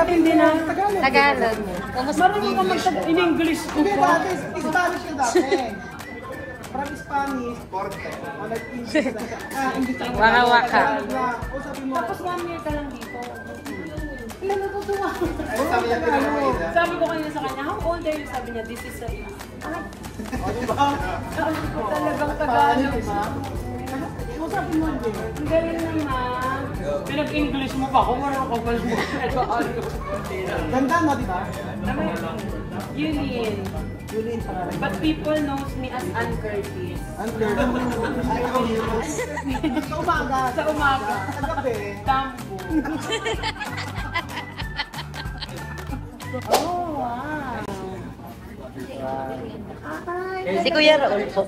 Hindi na. Tagalog. Marunong ka mag-Tagalog. In English ko Hindi pa. dati, Spanish yung dati. From Spanish, Porte. O nag-English na. English na. Waka-waka. O sabi mo. Tapos 1 year ka lang dito. Ilan natutuwa? Sabi niya, pinag-Maida. Sabi ko kanina sa kanya, how old are you? Sabi niya, this is a... O diba? Talagang Tagalog. O sabi mo, hindi. Ang galing naman. Pinag-English mo pa ako, marunong ka pala mo. Ganda no, diba? Yulin. Yulin pa rin. But people knows me as Ann Curtis. Under. Sa umaga. Sa umaga. Sa gabi. Tambo. Oh, wow. Si Kuya Raul po.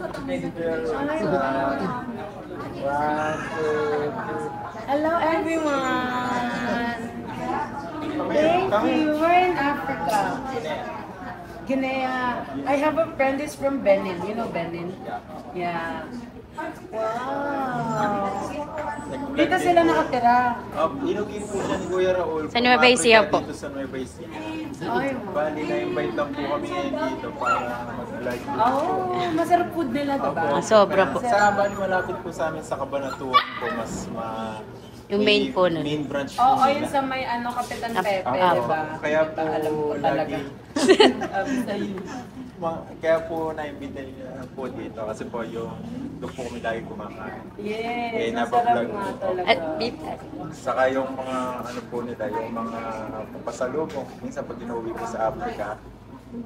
Hello everyone. Thank you. We're in Africa. Guinea. I have a friend who's from Benin. You know Benin? Yeah. Wow. Dito sila nakatira. Inugin po siya ni Kuya Raul. Sa Nueva Ecija po. Dito sa Nueva Ecija. Ay, Bali, na-invite lang po kami ngayon dito para mag-vlog. oh, masarap food nila, diba? Sobra po. Sa Bali, malapit po sa amin sa Cabanatuan po, mas Yung main po nun. Main branch po Oo, nila. yun sa may ano, Kapitan Pepe, Opo. diba? Kaya po Alam ko talaga. lagi, Sa'yo. kaya po na-invite po dito kasi po yung doon po kami lagi kumakain. Yes, napablog masarap nga po. talaga. At beef. Saka yung mga ano po nila, yung mga pasalubong. Minsan pag inuwi ko sa Africa,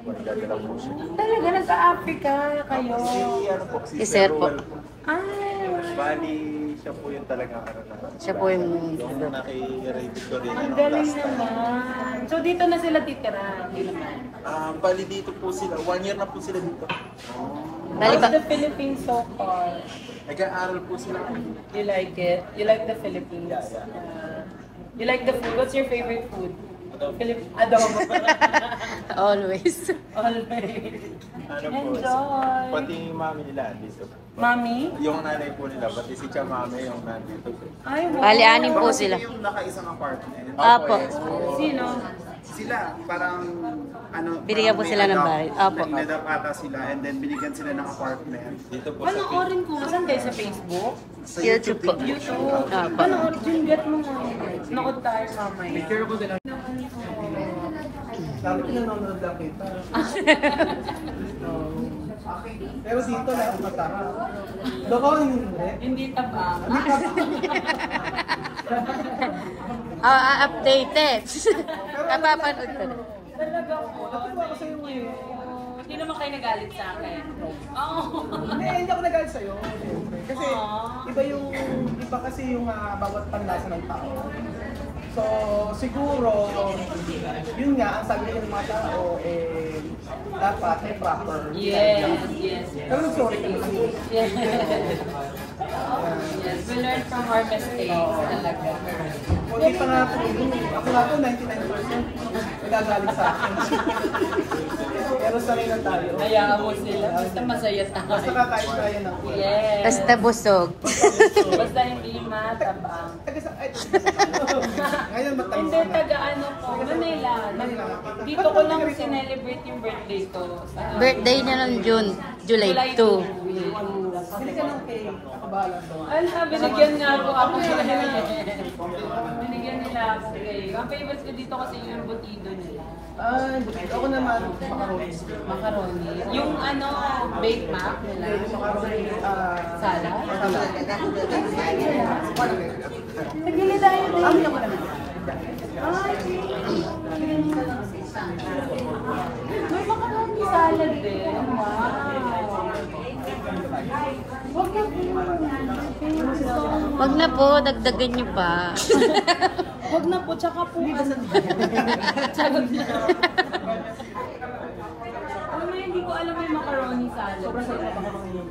magdadala po siya. Talaga, nagka-Africa kayo. Si ano po, Si Sir po. Ruel Ay, Bali, siya po yung talagang ano na. Siya po yung... Yung naki-rated ko rin. ang galing naman. So, dito na sila titira, hindi naman. Bali dito po sila, 1 year na po sila dito. Bali How's ba? the Philippines so far? Nag-aaral po sila. You like it? You like the Philippines? Yeah. You like the food? What's your favorite food? Adobo. Always. Always. Ano po, Enjoy. pati yung mami nila dito. Mami? Yung nanay po nila, pati si Chamame yung nandito. Ay, wow. Bali, anim po sila. Yung nakaisang apartment. Apo. Sino? Sila, parang ano, Binigyan po may sila ng adopt. bahay. Apo. Nag-adopt ata sila and then binigyan sila ng apartment. Dito po sa Panoorin ko. Saan kayo? Sa Facebook? Sa YouTube po. YouTube? Apo. Panoorin. Yung get mo nga. Nood tayo mamaya. Sabi ko nanonood lang kita. Pero dito lang ang matara. Doon ako hindi. Hindi taba. Updated. Kapapanood ko na. Talaga po. Natuwa ako sa'yo eh. Hindi naman kayo nagalit sa akin. Oo. Hindi ako nagalit sa'yo. Kasi iba kasi yung bawat panlasa ng tao. So, siguro, yun nga, ang sabi ng mga tao, dapat may proper. Yes. Pero sorry ka naman. Yes. Yes. We learn from our mistakes talaga. Hindi pa nga ako nga po 99% nagagalit sa akin. Pero sanay na tayo. Hayaan mo sila. Basta masaya tayo. Basta kakain tayo ng food. Yes. Basta busog. Basta hindi matabang. Ngayon matamis Hindi, na. taga ano po, Manila. Dito ko lang sinelebrate yung birthday ko. Sa Birthday niya ng July 2. Hindi ka ng cake. Nakabahala to. Ala, binigyan nga po ako. Binigyan nila ako cake. Ang favorite ko dito kasi yung butido nila. Ako naman, macaroni. Macaroni. Yung ano, baked mac nila. Macaroni, Salad. salad. Nagili tayo din. Amin ako naman. May macaroni salad din. Wow. Wag na po. Wag na po, dagdagan niyo pa. Wag na po, tsaka po. Tsaka na. Alam mo, hindi ko alam yung macaroni salad. Sobrang sarap ako ng iyo.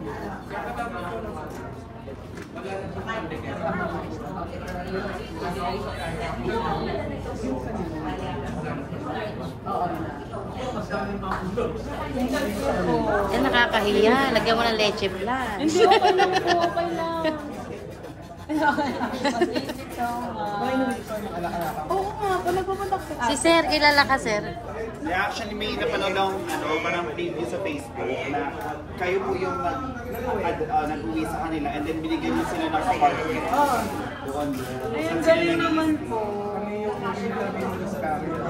Yan, nakakahiya. Lagyan mo ng leche flan. Hindi, okay lang po, okay lang. Okay lang. Thank you so much. May nabili ko ng alak-alak. Oo nga po, nagpapunta ko Si Sir, kilala ka, Sir? Yeah, actually may napanood akong parang preview sa Facebook na kayo po yung nag-uwi sa kanila and then binigyan niyo sila ng apartment. Doon. Ayun, galing naman po. Kami yung interview sa camera.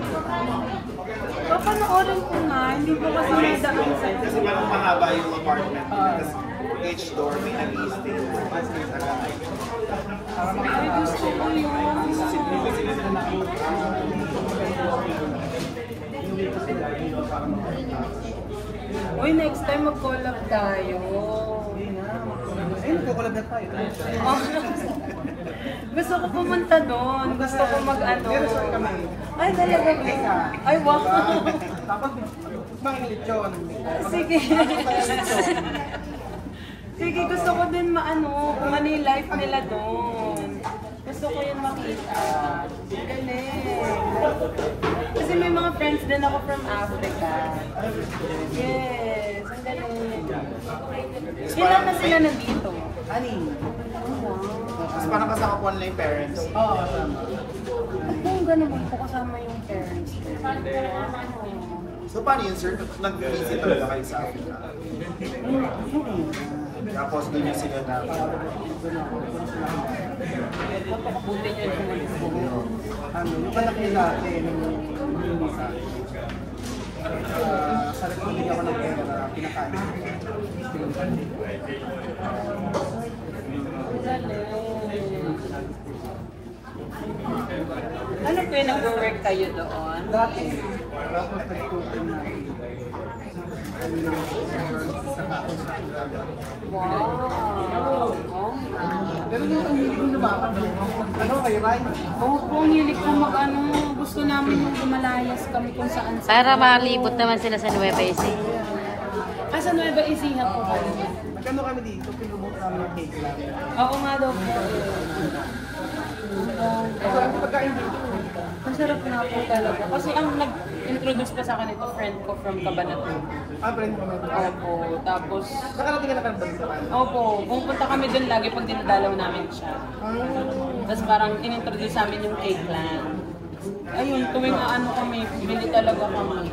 Papanoorin ko nga, hindi po kasi nadaan sa Kasi parang mahaba yung apartment. Tapos each door may nag-i-stay. Ay, gusto ko yun. Uy, next time mag-collab tayo. Ayun, nagkukulab na tayo. Gusto ko pumunta doon. Gusto ko mag-ano. Kami. Ay, talaga ba? Ay, wow. Tapos, mangilit yun. Sige. Sige, gusto ko din maano, kung ano yung life nila doon. Gusto ko yun makita. Galing. Kasi may mga friends din ako from Africa. Yes, ang galing. Ilan na sila nandito? Ani? Tapos parang kasama po nila yung parents. Oo, kasama. At kung gano'n po kasama yung parents ko. So paano yun, sir? Nag-visit talaga kayo sa Africa? Tapos doon yung sila na... Napakabuti niyo yung Yung anak niya natin, yung isa. Sa Republic ako ng pera, pinakain. Ano po yung nag-work kayo doon? Dati, tapos nag-cooking na. Wow! Pero yung lumaban, ano kayo, Ray? Oo po, ang hilig ko mag-ano. Gusto namin yung lumalayas kami kung saan saan. Para malibot naman sila sa Nueva Ecija. Ah, sa Nueva Ecija po kami. Magkano kami dito, pinubok namin ng cake lang. Oo nga daw po. Kasi ang pagkain dito, Ang sarap nga po talaga. Kasi ang nag-introduce pa sa akin ito, friend ko from Cabanatuan. friend ko naman. Opo, tapos... Nakarating ka na kang bansaran. Opo, pumunta kami dun lagi pag dinadalaw namin siya. Tapos parang in-introduce sa amin yung cake land. Ayun, tuwing ano kami, bili talaga kami.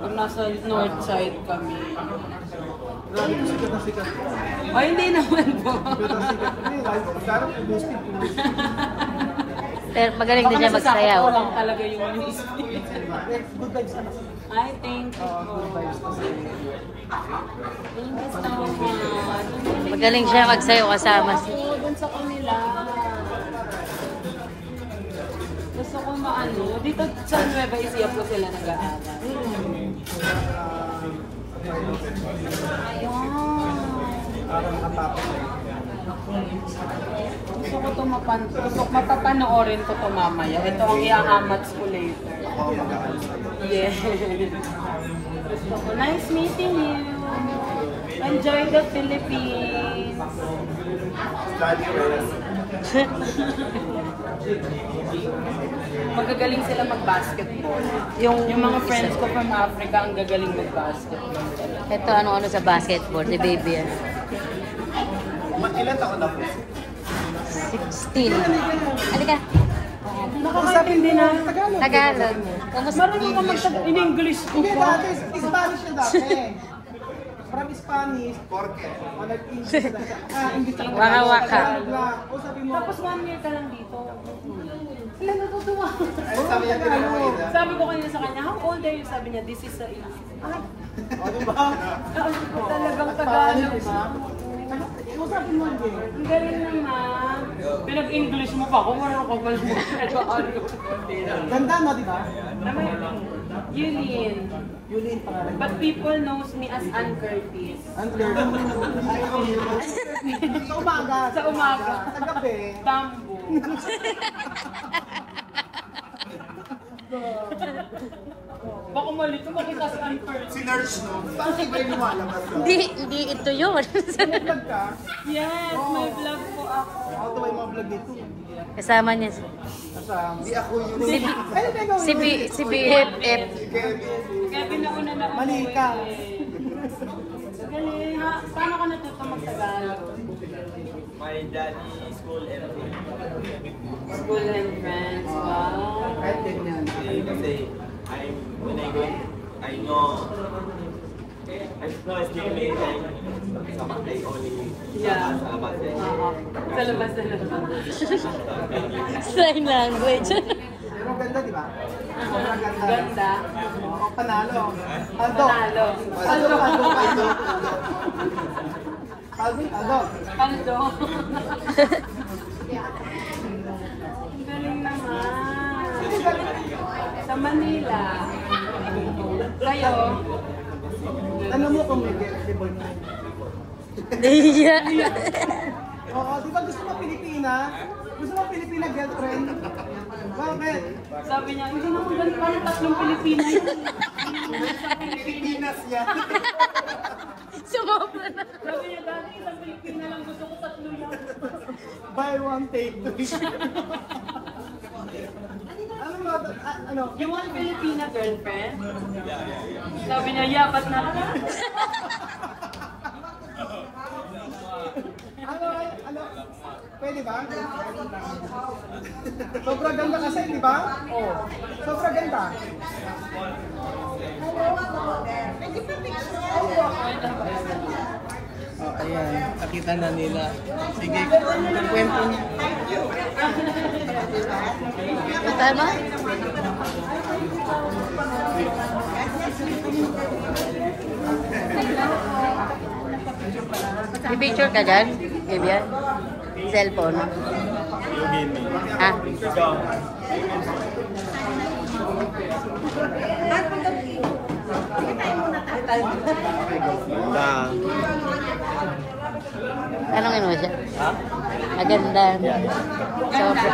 Pag nasa north side kami. Grabe ko sikat na sikat. Ay, hindi naman po. Sikat na sikat. Hindi, live ko. Sana boosted ko. Pero magaling din siya magsayaw. Baka lang talaga yung music. Good vibes anak. Ay, thank you. Good vibes kasi. Thank you so much. Magaling siya magsayaw kasama si... Ako, dun sa kanila. Gusto ko maano. Dito sa Nueva Ecija po sila nag-aaral. Wow. Parang nakatapos. Gusto ko ito mapapanoorin ko ito mamaya. Ito ang i-amats ko later. Ako mag-aaral sa'yo. Yes. Gusto ko. Nice meeting you. Enjoy the Philippines. Study well. Magagaling sila mag-basketball. Yung mga friends ko from Africa ang gagaling mag-basketball. Ito ano-ano sa basketball, si baby. Ilan taon na po? 16. Halika. Nakakaintindi na. Tagalog. Tagalog. Kamusta? Marunong ka mag-Tagalog. In English ko Hindi po. dati, Spanish na dati. From Spanish, Porke. nag-English na siya. English na. Waka-waka. Tagalog lang. O sabi mo, Tapos 1 year ka lang dito. Sila natutuwa. Ay, sabi niya tinanong Sabi ko kanina sa kanya, how old are you? Sabi niya, this is a age. o diba? Talagang Tagalog. O sabi mo, hindi. Ang galing naman. Pinag-English mo pa ako, marunong ka pala mo. Ganda no, diba? Yulin. Yulin pangalan. But people knows me as Ann Curtis. Under. Sa umaga. Sa umaga. Sa gabi. Tambo. Baka malito makita sa Ann Curtis. Si Nurse, no? Bakit iba yung lumalabas? Hindi ito yun. May vlog ka? Yes, may vlog po ako. Ako ito yung mga vlog dito. Kasama niya si... Kasama. Hindi ako yun. Si BFF. Kevin na una na umuwi. Mali ka. Galing ha. Paano ka natuto mag-Tagalog? My daddy school and School and friends. Wow. Kahit ganyan. Kasi when I go, I know it's really amazing. They only sa labas eh. Sa labas na lang. Sign language. Pero ganda, di ba? Sobrang ganda. Ganda. Oh, panalo. Aldo. Panalo. Aldo. Aldo. Aldo. Ang galing naman. Sa Manila. Kayo. Ano mo kung may girlfriend mo? Iya. Oo, di ba gusto mo Pilipina? Gusto mo Pilipina girlfriend? Bakit? Sabi niya, hindi naman ganun parang tatlong Pilipina yun. Pilipinas yan. Sumobra na. Sabi niya, dati isang Pilipina lang, gusto ko tatlo yan. Buy one, take two. Ano ba? Ano? You want Filipina girlfriend? Sabi niya, yeah, but not Ano? Pwede ba? Sobrang ganda kasi, di ba? Oo. Sobrang ganda. Oh, ayan. Nakita na nila. Sige, ang kwento niya. Tama? May picture ka dyan, Vivian? Cellphone. Ha? Tanongin mo siya. Ha? Maganda. Sobra.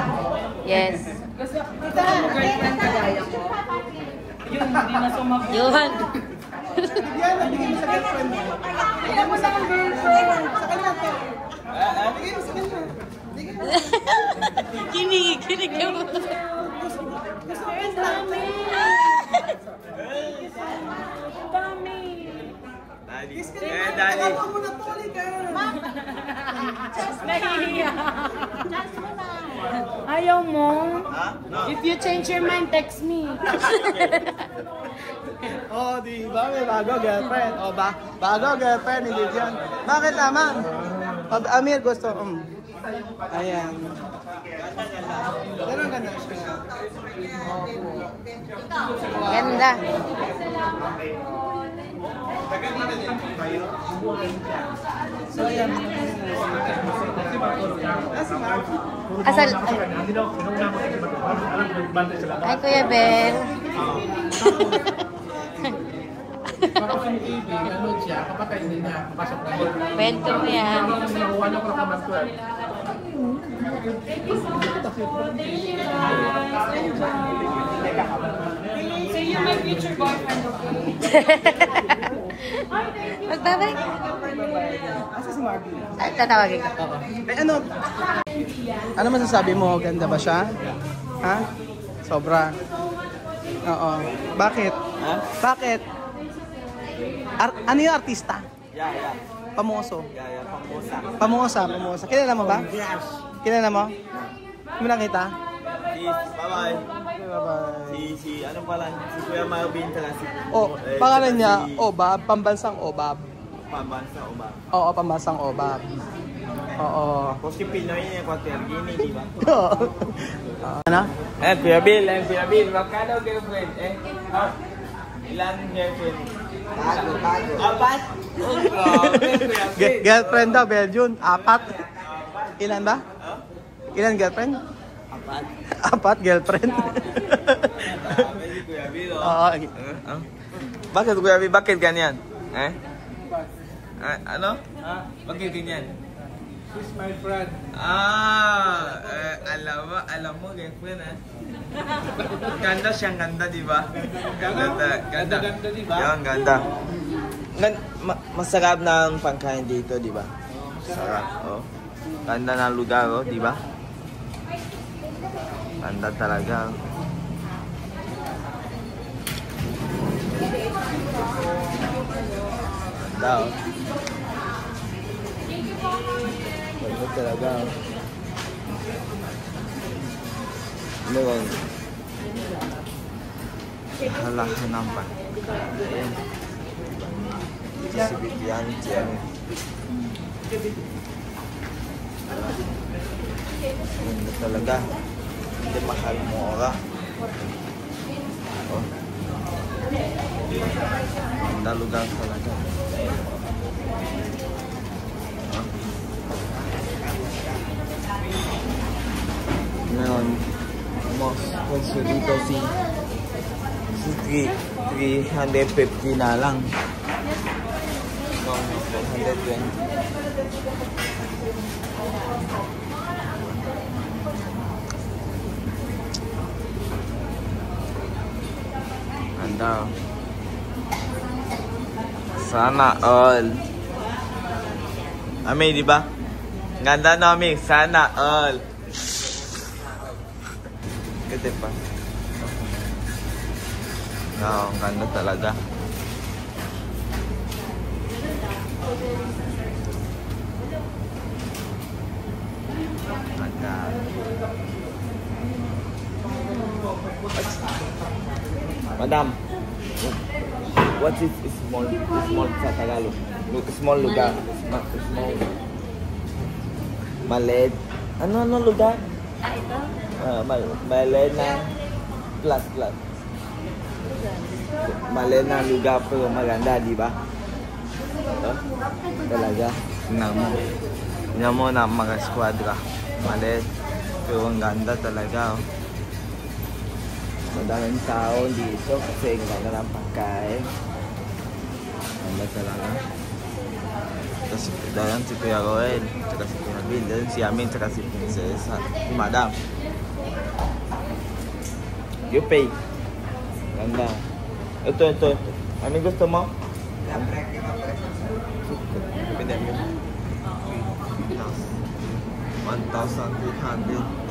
Yes. gusto mo girlfriend kagaya ko. Yun, hindi na sumagot. Johan. Bigyan na, bigyan mo sa girlfriend mo. Bigyan mo sa aking girlfriend. Sa kanya to. Bigyan mo sa kanya. Kinig ka mo. Ang dami. Ang dami. Kiss ka Eh, naman. Daddy. Alam mo na to, ka. Nahihiya. Ayaw mo? No. If you change your mind, text me. Oh, di ba? May bago girlfriend. Oh, bago girlfriend, hindi dyan. Bakit naman? Oh, Amir, gusto. Ayan. Pero ganda siya. Ganda. So, ayan. Asal. Ay, Kuya Ben. Kwento mo yan. Say you're my future boyfriend, okay? Magbabay. Asa si Marvin? Tatawagin ka. Eh, ano masasabi mo? Ganda ba siya? Ha? Sobra. Oo. Bakit? Ha? Bakit? Ano yung artista? Yeah. Pamoso. Yeah, Pamosa. pamusa. Kilala mo ba? Kilala mo? Hindi mo nakita? Bye-bye. Bye-bye. Si ano pala? Si Kuya Marvin tsaka si... Oh, pangalan niya, Obab, pambansang Obab. Pambansa o ba? Oo, pambansang Obab. Oo. Kasi Pinoy niya kwa Tergini, di ba? Ano? Kuya Bill, magkano girlfriend? Ilan girlfriend? Bago. Apat? Oh, grabe, Kuya Bill. Girlfriend daw, Belgian. 4. Ilan ba? Ilan girlfriend? Apat girlfriend. Grabe si Kuya Bill, Oo. Bakit Kuya Bill? Bakit ganyan? Ano? Bakit ganyan? She's my friend. Alam mo, girlfriend Ganda siyang ganda, di ba? Ganda, di ba? Yan, ganda. Masarap na ang pangkain dito, di ba? Sarap, oh. Ganda ng lugar, oh, di ba? Ganda talaga. Ganda, oh. Ganda talaga, oh. Ano bang? Halahan ng pagkain. Ito si Vivian, Jenny. Ganda talaga. Hindi mahal mura. Oh. Ganda lugar talaga. Oh. Ngayon, mas pwesto dito si 350 na lang. No, 120. Ganda. Sana all. Ami, di ba? Ganda no, Ami. Sana all. Ganda pa. No, ang ganda talaga. Ganda. Madam, what is small sa Tagalog? Small lugar. Small. Maliit. Ano lugar? Ito? Maliit na plus. Maliit na lugar pero maganda, di ba? Ito? Talaga. Tingnan mo na mga squadra. Maliit. Pero ang ganda talaga. Oh. Madaming tao dito kasi ang ganda ng pagkain. Ganda talaga. Tapos dayan si Kuya Roel, tsaka si Kuya Bill, dayan si Amin, tsaka si Princesa, si Madam. You pay. Ganda. Ito. Ano gusto mo? Pwede mo. 1,300.